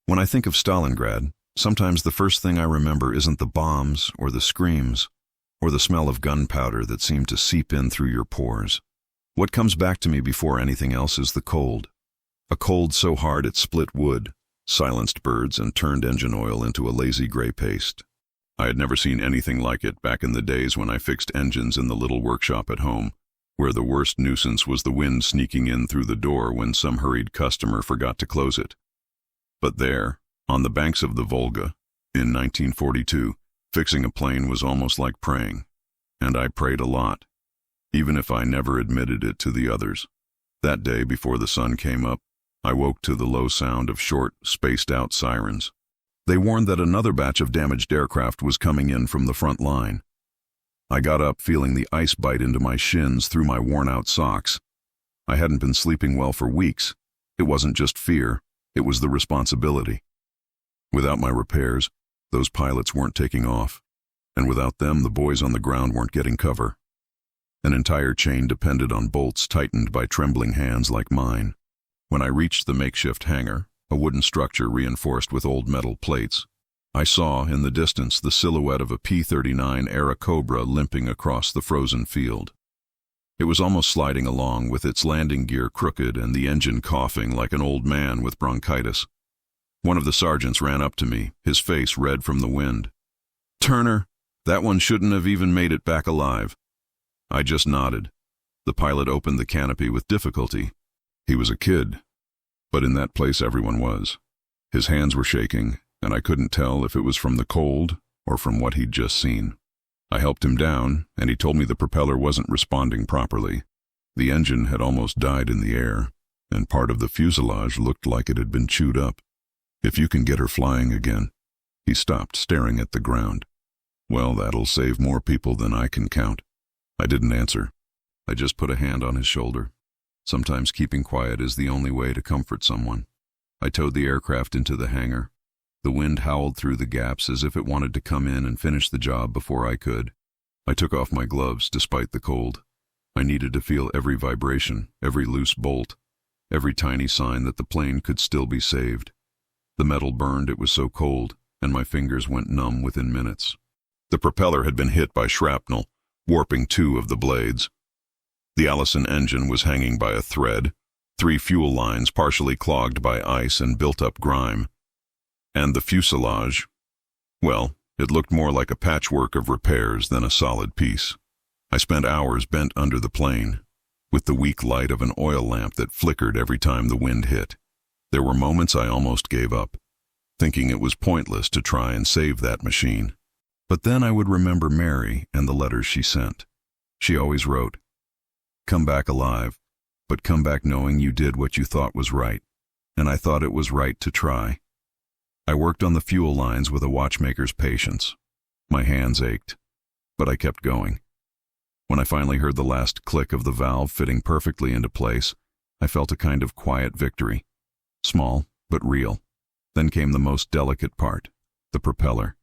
When I think of Stalingrad, sometimes the first thing I remember isn't the bombs or the screams or the smell of gunpowder that seemed to seep in through your pores. What comes back to me before anything else is the cold. A cold so hard it split wood, silenced birds, and turned engine oil into a lazy gray paste. I had never seen anything like it back in the days when I fixed engines in the little workshop at home, where the worst nuisance was the wind sneaking in through the door when some hurried customer forgot to close it. But there, on the banks of the Volga, in 1942, fixing a plane was almost like praying, and I prayed a lot, even if I never admitted it to the others. That day, before the sun came up, I woke to the low sound of short, spaced-out sirens. They warned that another batch of damaged aircraft was coming in from the front line. I got up feeling the ice bite into my shins through my worn-out socks. I hadn't been sleeping well for weeks. It wasn't just fear, it was the responsibility. Without my repairs, those pilots weren't taking off, and without them, the boys on the ground weren't getting cover. An entire chain depended on bolts tightened by trembling hands like mine. When I reached the makeshift hangar, a wooden structure reinforced with old metal plates, I saw in the distance the silhouette of a P-39 Cobra limping across the frozen field. It was almost sliding along with its landing gear crooked and the engine coughing like an old man with bronchitis. One of the sergeants ran up to me, his face red from the wind. "Turner, that one shouldn't have even made it back alive." I just nodded. The pilot opened the canopy with difficulty. He was a kid, but in that place everyone was. His hands were shaking, and I couldn't tell if it was from the cold or from what he'd just seen. I helped him down, and he told me the propeller wasn't responding properly. The engine had almost died in the air, and part of the fuselage looked like it had been chewed up. "If you can get her flying again." He stopped, staring at the ground. "Well, that'll save more people than I can count." I didn't answer. I just put a hand on his shoulder. Sometimes keeping quiet is the only way to comfort someone. I towed the aircraft into the hangar. The wind howled through the gaps as if it wanted to come in and finish the job before I could. I took off my gloves despite the cold. I needed to feel every vibration, every loose bolt, every tiny sign that the plane could still be saved. The metal burned, it was so cold, and my fingers went numb within minutes. The propeller had been hit by shrapnel, warping 2 of the blades. The Allison engine was hanging by a thread, 3 fuel lines partially clogged by ice and built-up grime. And the fuselage, well, it looked more like a patchwork of repairs than a solid piece. I spent hours bent under the plane, with the weak light of an oil lamp that flickered every time the wind hit. There were moments I almost gave up, thinking it was pointless to try and save that machine. But then I would remember Mary and the letters she sent. She always wrote, "Come back alive, but come back knowing you did what you thought was right." And I thought it was right to try. I worked on the fuel lines with a watchmaker's patience. My hands ached, but I kept going. When I finally heard the last click of the valve fitting perfectly into place, I felt a kind of quiet victory. Small, but real. Then came the most delicate part, the propeller.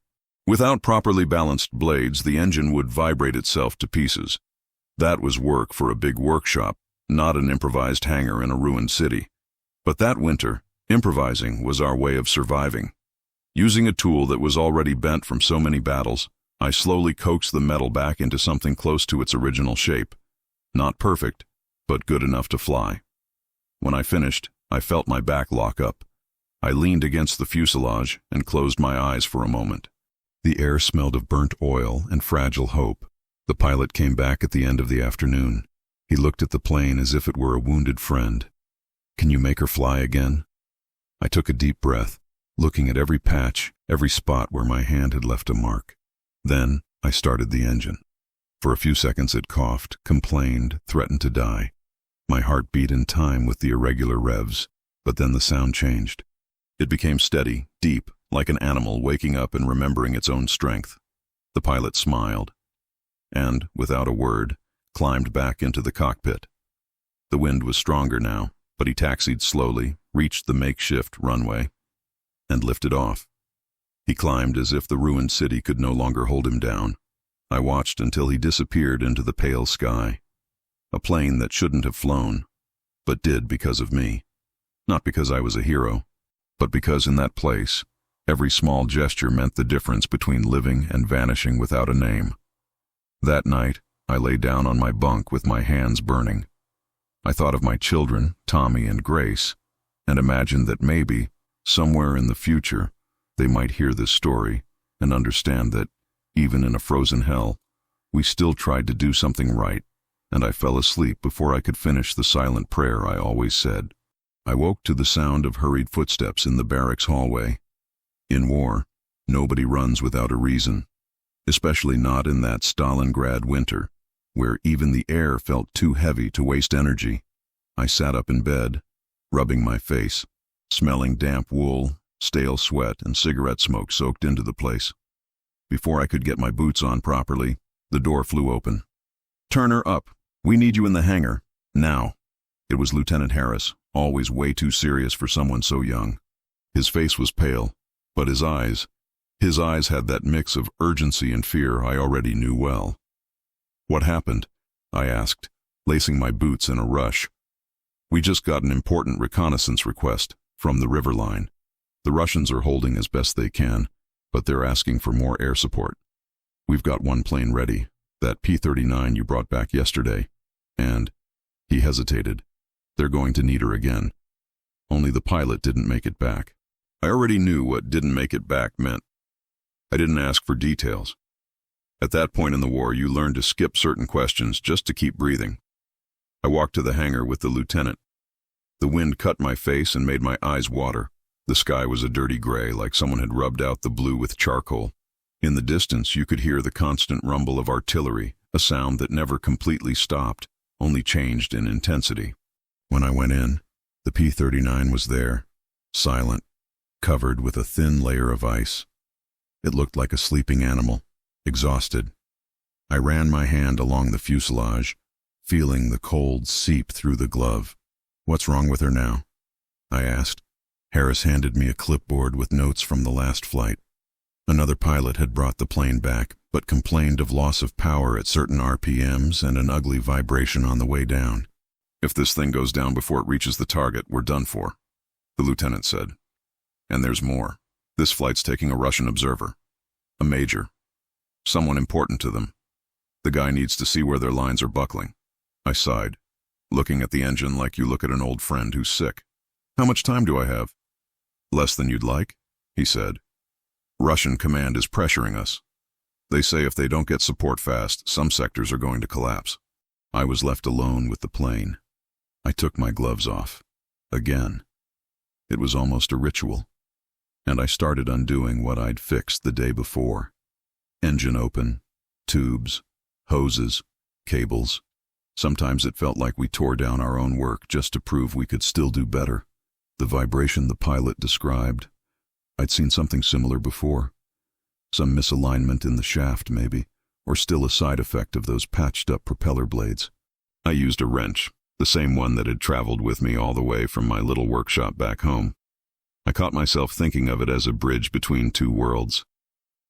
Without properly balanced blades, the engine would vibrate itself to pieces. That was work for a big workshop, not an improvised hangar in a ruined city. But that winter, improvising was our way of surviving. Using a tool that was already bent from so many battles, I slowly coaxed the metal back into something close to its original shape. Not perfect, but good enough to fly. When I finished, I felt my back lock up. I leaned against the fuselage and closed my eyes for a moment. The air smelled of burnt oil and fragile hope. The pilot came back at the end of the afternoon. He looked at the plane as if it were a wounded friend. "Can you make her fly again?" I took a deep breath, looking at every patch, every spot where my hand had left a mark. Then I started the engine. For a few seconds it coughed, complained, threatened to die. My heart beat in time with the irregular revs, but then the sound changed. It became steady, deep, like an animal waking up and remembering its own strength. The pilot smiled, and, without a word, climbed back into the cockpit. The wind was stronger now, but he taxied slowly, reached the makeshift runway, and lifted off. He climbed as if the ruined city could no longer hold him down. I watched until he disappeared into the pale sky. A plane that shouldn't have flown, but did because of me. Not because I was a hero, but because in that place, every small gesture meant the difference between living and vanishing without a name. That night, I lay down on my bunk with my hands burning. I thought of my children, Tommy and Grace, and imagined that maybe, somewhere in the future, they might hear this story and understand that, even in a frozen hell, we still tried to do something right, and I fell asleep before I could finish the silent prayer I always said. I woke to the sound of hurried footsteps in the barracks hallway. In war, nobody runs without a reason, especially not in that Stalingrad winter, where even the air felt too heavy to waste energy. I sat up in bed, rubbing my face, smelling damp wool, stale sweat, and cigarette smoke soaked into the place. Before I could get my boots on properly, the door flew open. "Turner, up. We need you in the hangar. Now." It was Lieutenant Harris, always way too serious for someone so young. His face was pale, but his eyes had that mix of urgency and fear I already knew well. "What happened?" I asked, lacing my boots in a rush. "We just got an important reconnaissance request from the river line. The Russians are holding as best they can, but they're asking for more air support. We've got one plane ready, that P-39 you brought back yesterday, and," he hesitated, "they're going to need her again. Only the pilot didn't make it back." I already knew what "didn't make it back" meant. I didn't ask for details. At that point in the war, you learn to skip certain questions just to keep breathing. I walked to the hangar with the lieutenant. The wind cut my face and made my eyes water. The sky was a dirty gray, like someone had rubbed out the blue with charcoal. In the distance, you could hear the constant rumble of artillery, a sound that never completely stopped, only changed in intensity. When I went in, the P-39 was there, silent, covered with a thin layer of ice. It looked like a sleeping animal, exhausted. I ran my hand along the fuselage, feeling the cold seep through the glove. "What's wrong with her now?" I asked. Harris handed me a clipboard with notes from the last flight. Another pilot had brought the plane back, but complained of loss of power at certain RPMs and an ugly vibration on the way down. "If this thing goes down before it reaches the target, we're done for," the lieutenant said. "And there's more. This flight's taking a Russian observer. A major. Someone important to them. The guy needs to see where their lines are buckling." I sighed, looking at the engine like you look at an old friend who's sick. "How much time do I have?" "Less than you'd like," he said. "Russian command is pressuring us. They say if they don't get support fast, some sectors are going to collapse." I was left alone with the plane. I took my gloves off. Again. It was almost a ritual. And I started undoing what I'd fixed the day before. Engine open, tubes, hoses, cables. Sometimes it felt like we tore down our own work just to prove we could still do better. The vibration the pilot described, I'd seen something similar before. Some misalignment in the shaft, maybe, or still a side effect of those patched-up propeller blades. I used a wrench, the same one that had traveled with me all the way from my little workshop back home. I caught myself thinking of it as a bridge between two worlds.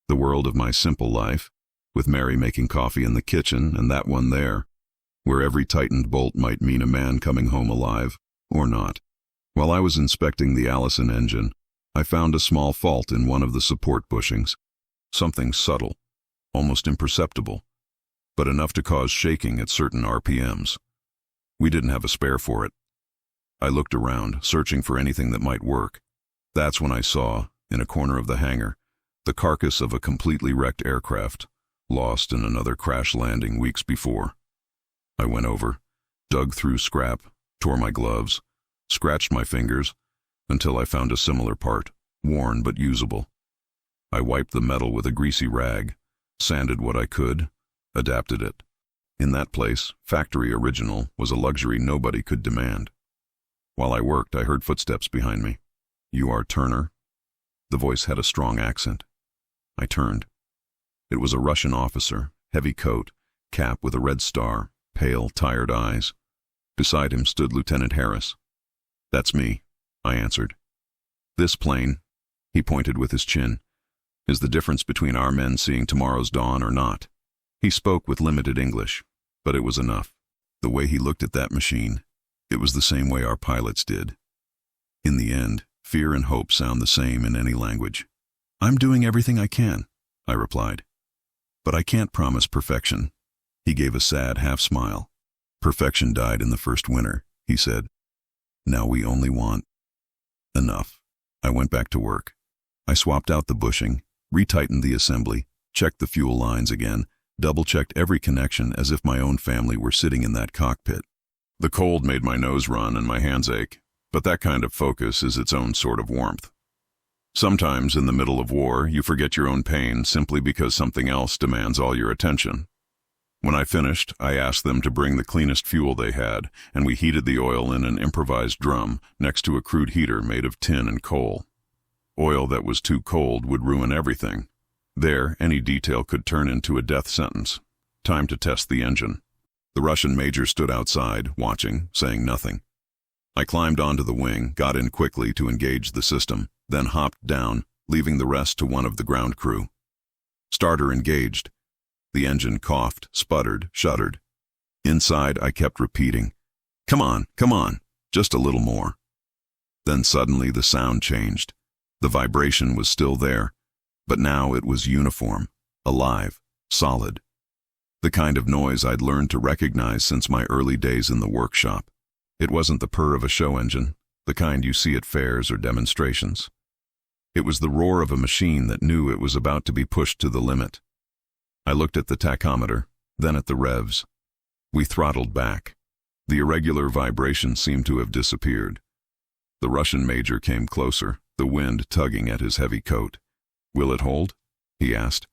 The world of my simple life, with Mary making coffee in the kitchen, and that one there, where every tightened bolt might mean a man coming home alive, or not. While I was inspecting the Allison engine, I found a small fault in one of the support bushings. Something subtle, almost imperceptible, but enough to cause shaking at certain RPMs. We didn't have a spare for it. I looked around, searching for anything that might work. That's when I saw, in a corner of the hangar, the carcass of a completely wrecked aircraft, lost in another crash landing weeks before. I went over, dug through scrap, tore my gloves, scratched my fingers, until I found a similar part, worn but usable. I wiped the metal with a greasy rag, sanded what I could, adapted it. In that place, factory original was a luxury nobody could demand. While I worked, I heard footsteps behind me. "You are Turner?" The voice had a strong accent. I turned. It was a Russian officer, heavy coat, cap with a red star, pale, tired eyes. Beside him stood Lieutenant Harris. "That's me," I answered. "This plane," he pointed with his chin, "is the difference between our men seeing tomorrow's dawn or not." He spoke with limited English, but it was enough. The way he looked at that machine, it was the same way our pilots did. In the end, Fear and hope sound the same in any language. "I'm doing everything I can," I replied. "But I can't promise perfection." He gave a sad half-smile. "Perfection died in the first winter," he said. "Now we only want enough." I went back to work. I swapped out the bushing, retightened the assembly, checked the fuel lines again, double-checked every connection as if my own family were sitting in that cockpit. The cold made my nose run and my hands ache, but that kind of focus is its own sort of warmth. Sometimes, in the middle of war, you forget your own pain simply because something else demands all your attention. When I finished, I asked them to bring the cleanest fuel they had, and we heated the oil in an improvised drum next to a crude heater made of tin and coal. Oil that was too cold would ruin everything. There, any detail could turn into a death sentence. Time to test the engine. The Russian major stood outside, watching, saying nothing. I climbed onto the wing, got in quickly to engage the system, then hopped down, leaving the rest to one of the ground crew. Starter engaged. The engine coughed, sputtered, shuddered. Inside, I kept repeating, come on, just a little more." Then suddenly the sound changed. The vibration was still there, but now it was uniform, alive, solid. The kind of noise I'd learned to recognize since my early days in the workshop. It wasn't the purr of a show engine, the kind you see at fairs or demonstrations. It was the roar of a machine that knew it was about to be pushed to the limit. I looked at the tachometer, then at the revs. We throttled back. The irregular vibration seemed to have disappeared. The Russian major came closer, the wind tugging at his heavy coat. "Will it hold?" he asked.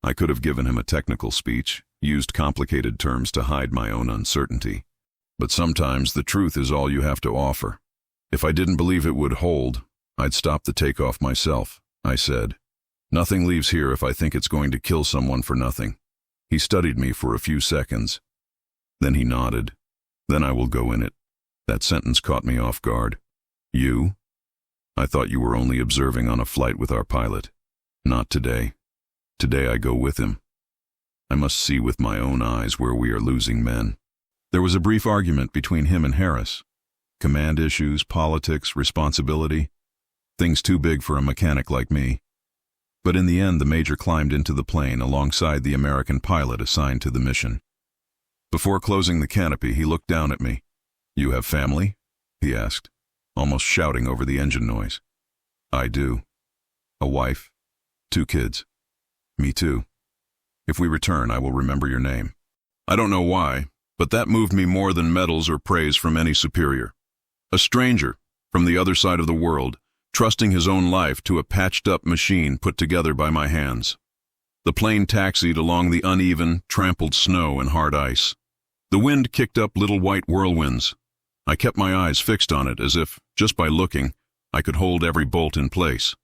I could have given him a technical speech, used complicated terms to hide my own uncertainty. But sometimes the truth is all you have to offer. "If I didn't believe it would hold, I'd stop the takeoff myself," I said. "Nothing leaves here if I think it's going to kill someone for nothing." He studied me for a few seconds. Then he nodded. "Then I will go in it." That sentence caught me off guard. "You? I thought you were only observing on a flight with our pilot." "Not today. Today I go with him. I must see with my own eyes where we are losing men." There was a brief argument between him and Harris. Command issues, politics, responsibility. Things too big for a mechanic like me. But in the end, the major climbed into the plane alongside the American pilot assigned to the mission. Before closing the canopy, he looked down at me. "You have family?" he asked, almost shouting over the engine noise. "I do. A wife, 2 kids. Me too. If we return, I will remember your name." I don't know why, but that moved me more than medals or praise from any superior. A stranger, from the other side of the world, trusting his own life to a patched-up machine put together by my hands. The plane taxied along the uneven, trampled snow and hard ice. The wind kicked up little white whirlwinds. I kept my eyes fixed on it as if, just by looking, I could hold every bolt in place.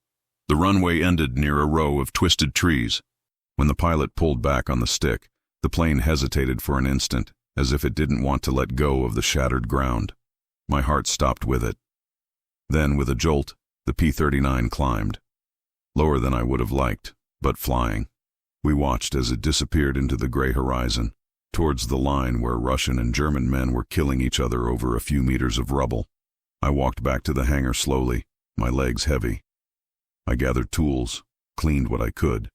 The runway ended near a row of twisted trees. When the pilot pulled back on the stick, the plane hesitated for an instant, as if it didn't want to let go of the shattered ground. My heart stopped with it. Then, with a jolt, the P-39 climbed. Lower than I would have liked, but flying. We watched as it disappeared into the gray horizon, towards the line where Russian and German men were killing each other over a few meters of rubble. I walked back to the hangar slowly, my legs heavy. I gathered tools, cleaned what I could.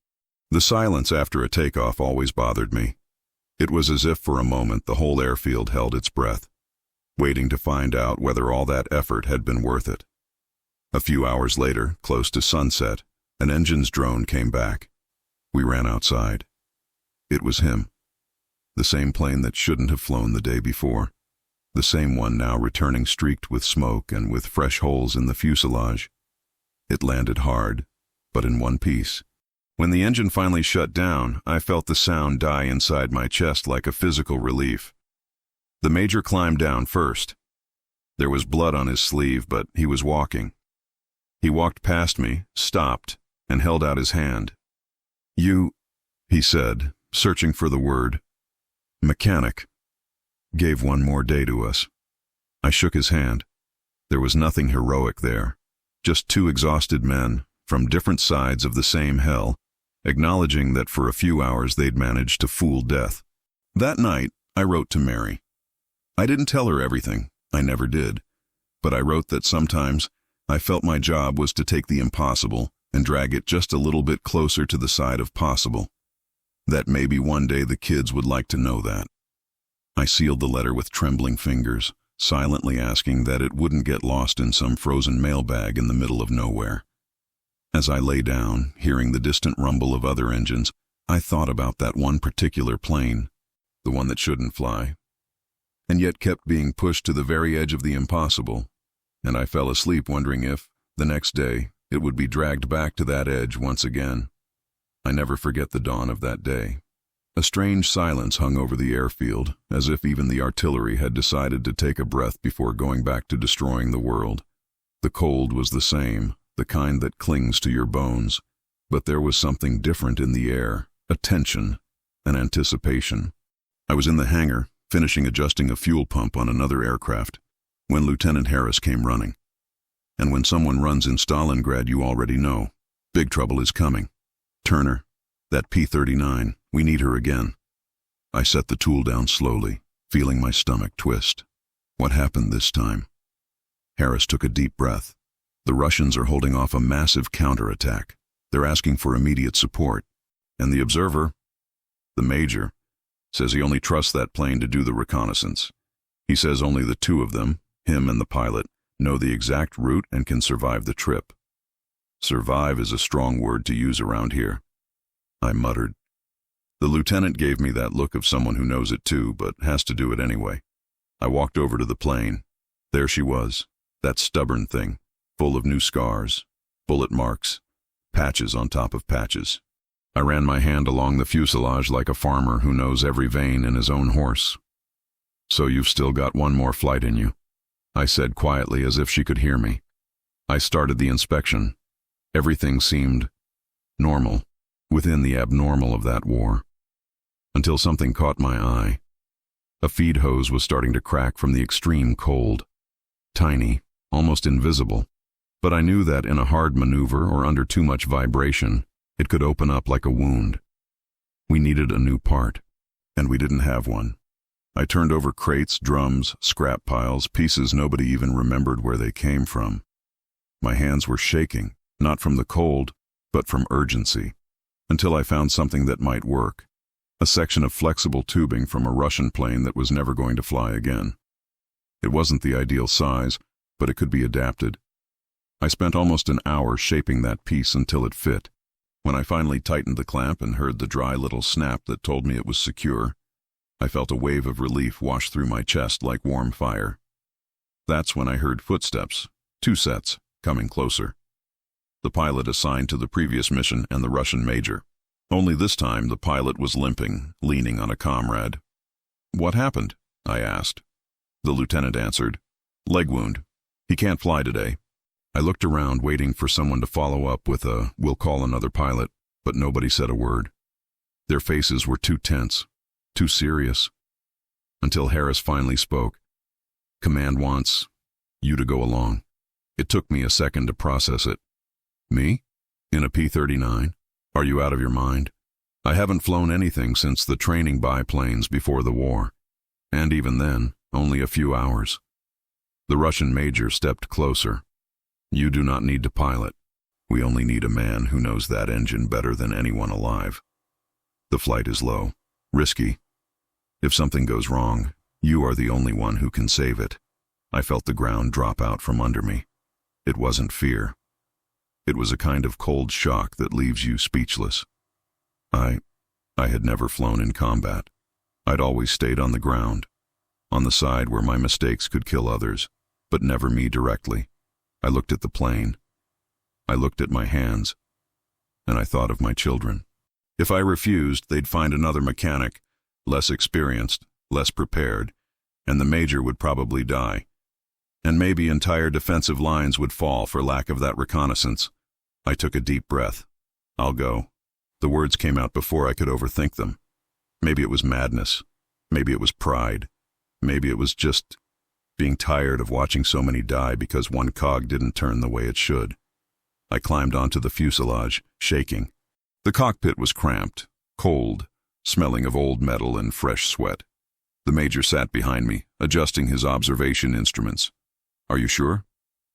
The silence after a takeoff always bothered me. It was as if for a moment the whole airfield held its breath, waiting to find out whether all that effort had been worth it. A few hours later, close to sunset, an engine's drone came back. We ran outside. It was him. The same plane that shouldn't have flown the day before. The same one now returning streaked with smoke and with fresh holes in the fuselage. It landed hard, but in one piece. When the engine finally shut down, I felt the sound die inside my chest like a physical relief. The major climbed down first. There was blood on his sleeve, but he was walking. He walked past me, stopped, and held out his hand. "You," he said, searching for the word. "Mechanic. Gave one more day to us." I shook his hand. There was nothing heroic there, just 2 exhausted men, from different sides of the same hell, acknowledging that for a few hours they'd managed to fool death. That night, I wrote to Mary. I didn't tell her everything, I never did, but I wrote that sometimes I felt my job was to take the impossible and drag it just a little bit closer to the side of possible. That maybe one day the kids would like to know that. I sealed the letter with trembling fingers, silently asking that it wouldn't get lost in some frozen mailbag in the middle of nowhere. As I lay down, hearing the distant rumble of other engines, I thought about that one particular plane, the one that shouldn't fly, and yet kept being pushed to the very edge of the impossible, and I fell asleep wondering if, the next day, it would be dragged back to that edge once again. I never forget the dawn of that day. A strange silence hung over the airfield, as if even the artillery had decided to take a breath before going back to destroying the world. The cold was the same, the kind that clings to your bones, but there was something different in the air, a tension, an anticipation. I was in the hangar, finishing adjusting a fuel pump on another aircraft, when Lieutenant Harris came running. And when someone runs in Stalingrad, you already know. Big trouble is coming. Turner, that P-39, we need her again. I set the tool down slowly, feeling my stomach twist. What happened this time? Harris took a deep breath. The Russians are holding off a massive counterattack. They're asking for immediate support. And the observer, the major, says he only trusts that plane to do the reconnaissance. He says only the two of them, him and the pilot, know the exact route and can survive the trip. Survive is a strong word to use around here. I muttered. The lieutenant gave me that look of someone who knows it too, but has to do it anyway. I walked over to the plane. There she was, that stubborn thing, full of new scars, bullet marks, patches on top of patches. I ran my hand along the fuselage like a farmer who knows every vein in his own horse. So you've still got one more flight in you, I said quietly as if she could hear me. I started the inspection. Everything seemed normal, within the abnormal of that war. Until something caught my eye. A feed hose was starting to crack from the extreme cold. Tiny, almost invisible. But I knew that in a hard maneuver or under too much vibration, it could open up like a wound. We needed a new part, and we didn't have one. I turned over crates, drums, scrap piles, pieces nobody even remembered where they came from. My hands were shaking, not from the cold, but from urgency, until I found something that might work. A section of flexible tubing from a Russian plane that was never going to fly again. It wasn't the ideal size, but it could be adapted. I spent almost an hour shaping that piece until it fit. When I finally tightened the clamp and heard the dry little snap that told me it was secure, I felt a wave of relief wash through my chest like warm fire. That's when I heard footsteps, 2 sets, coming closer. The pilot assigned to the previous mission and the Russian major. Only this time the pilot was limping, leaning on a comrade. "What happened?" I asked. The lieutenant answered, "Leg wound. He can't fly today." I looked around, waiting for someone to follow up with a, "We'll call another pilot," but nobody said a word. Their faces were too tense, too serious. Until Harris finally spoke. "Command wants you to go along." It took me a second to process it. "Me? In a P-39? Are you out of your mind? I haven't flown anything since the training biplanes before the war. And even then, only a few hours." The Russian major stepped closer. "You do not need to pilot. We only need a man who knows that engine better than anyone alive. The flight is low, risky. If something goes wrong, you are the only one who can save it." I felt the ground drop out from under me. It wasn't fear. It was a kind of cold shock that leaves you speechless. I had never flown in combat. I'd always stayed on the ground, on the side where my mistakes could kill others, but never me directly. I looked at the plane. I looked at my hands, and I thought of my children. If I refused, they'd find another mechanic, less experienced, less prepared, and the major would probably die. And maybe entire defensive lines would fall for lack of that reconnaissance. I took a deep breath. "I'll go." The words came out before I could overthink them. Maybe it was madness. Maybe it was pride. Maybe it was just being tired of watching so many die because one cog didn't turn the way it should. I climbed onto the fuselage, shaking. The cockpit was cramped, cold, smelling of old metal and fresh sweat. The major sat behind me, adjusting his observation instruments. "Are you sure?"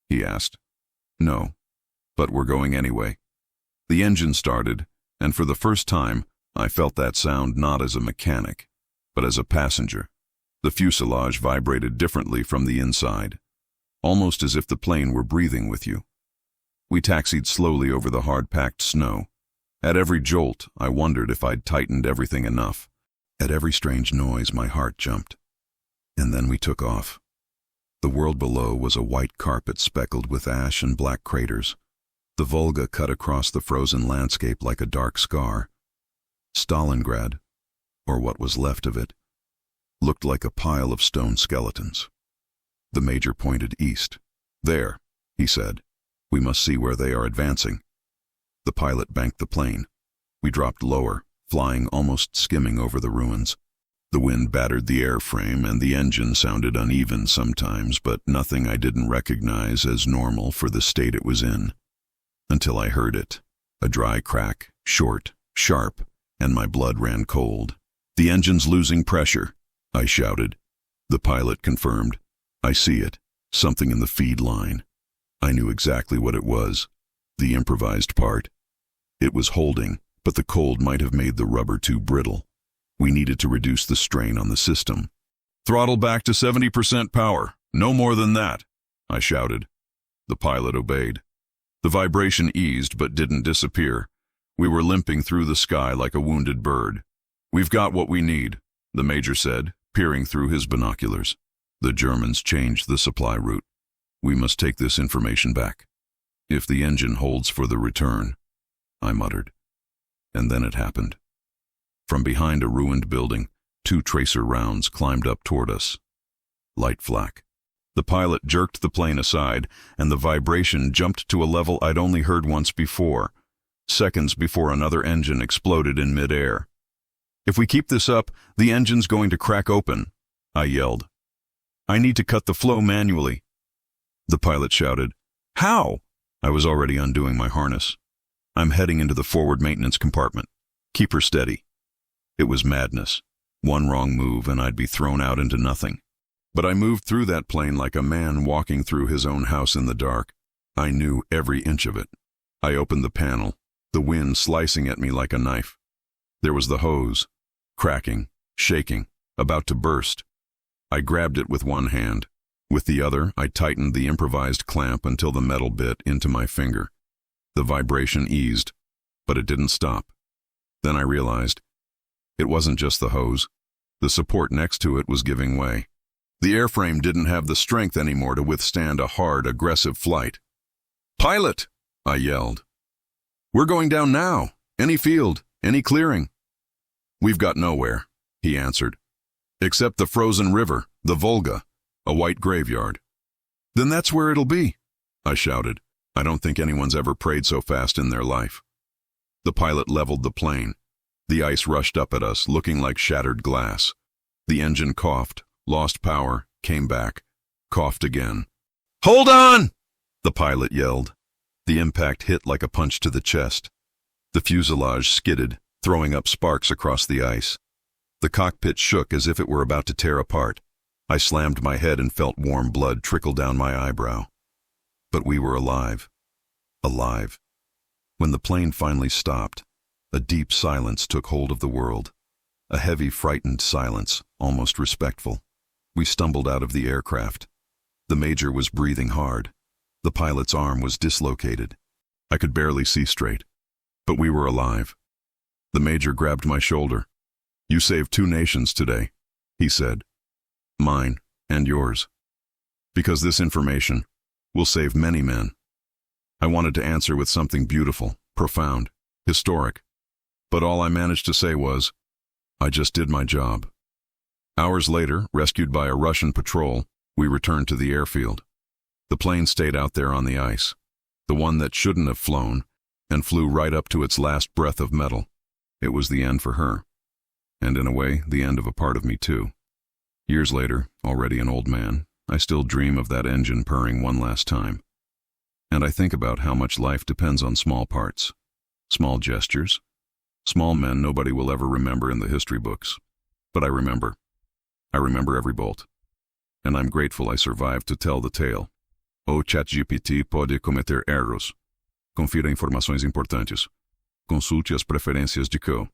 he asked. No, but we're going anyway. The engine started, and for the first time, I felt that sound not as a mechanic, but as a passenger. The fuselage vibrated differently from the inside, almost as if the plane were breathing with you. We taxied slowly over the hard-packed snow. At every jolt, I wondered if I'd tightened everything enough. At every strange noise, my heart jumped. And then we took off. The world below was a white carpet speckled with ash and black craters. The Volga cut across the frozen landscape like a dark scar. Stalingrad, or what was left of it, looked like a pile of stone skeletons. The major pointed east. "There," he said. "We must see where they are advancing." The pilot banked the plane. We dropped lower, flying almost skimming over the ruins. The wind battered the airframe and the engine sounded uneven sometimes, but nothing I didn't recognize as normal for the state it was in. Until I heard it. A dry crack, short, sharp, and my blood ran cold. "The engine's losing pressure," I shouted. The pilot confirmed. "I see it. Something in the feed line." I knew exactly what it was. The improvised part. It was holding, but the cold might have made the rubber too brittle. We needed to reduce the strain on the system. "Throttle back to 70% power. No more than that," I shouted. The pilot obeyed. The vibration eased but didn't disappear. We were limping through the sky like a wounded bird. "We've got what we need," the major said, peering through his binoculars. "The Germans changed the supply route. We must take this information back. If the engine holds for the return," I muttered. And then it happened. From behind a ruined building, 2 tracer rounds climbed up toward us. Light flak. The pilot jerked the plane aside, and the vibration jumped to a level I'd only heard once before, seconds before another engine exploded in midair. "If we keep this up, the engine's going to crack open," I yelled. "I need to cut the flow manually." The pilot shouted. "How?" I was already undoing my harness. "I'm heading into the forward maintenance compartment. Keep her steady." It was madness. One wrong move and I'd be thrown out into nothing. But I moved through that plane like a man walking through his own house in the dark. I knew every inch of it. I opened the panel, the wind slicing at me like a knife. There was the hose, cracking, shaking, about to burst. I grabbed it with one hand. With the other, I tightened the improvised clamp until the metal bit into my finger. The vibration eased, but it didn't stop. Then I realized it wasn't just the hose. The support next to it was giving way. The airframe didn't have the strength anymore to withstand a hard, aggressive flight. "Pilot!" I yelled. "We're going down now. Any field, any clearing." "We've got nowhere," he answered. "Except the frozen river, the Volga, a white graveyard." "Then that's where it'll be," I shouted. I don't think anyone's ever prayed so fast in their life. The pilot leveled the plane. The ice rushed up at us, looking like shattered glass. The engine coughed, lost power, came back, coughed again. "Hold on!" the pilot yelled. The impact hit like a punch to the chest. The fuselage skidded, throwing up sparks across the ice. The cockpit shook as if it were about to tear apart. I slammed my head and felt warm blood trickle down my eyebrow. But we were alive. Alive. When the plane finally stopped, a deep silence took hold of the world. A heavy, frightened silence, almost respectful. We stumbled out of the aircraft. The major was breathing hard. The pilot's arm was dislocated. I could barely see straight. But we were alive. The major grabbed my shoulder. "You saved 2 nations today," he said. "Mine and yours. Because this information will save many men." I wanted to answer with something beautiful, profound, historic. But all I managed to say was, "I just did my job." Hours later, rescued by a Russian patrol, we returned to the airfield. The plane stayed out there on the ice, the one that shouldn't have flown, and flew right up to its last breath of metal. It was the end for her. And in a way, the end of a part of me too. Years later, already an old man, I still dream of that engine purring one last time. And I think about how much life depends on small parts, small gestures, small men nobody will ever remember in the history books. But I remember. I remember every bolt. And I'm grateful I survived to tell the tale. O ChatGPT pode cometer erros. Confira informações importantes. Consulte as preferências de Co.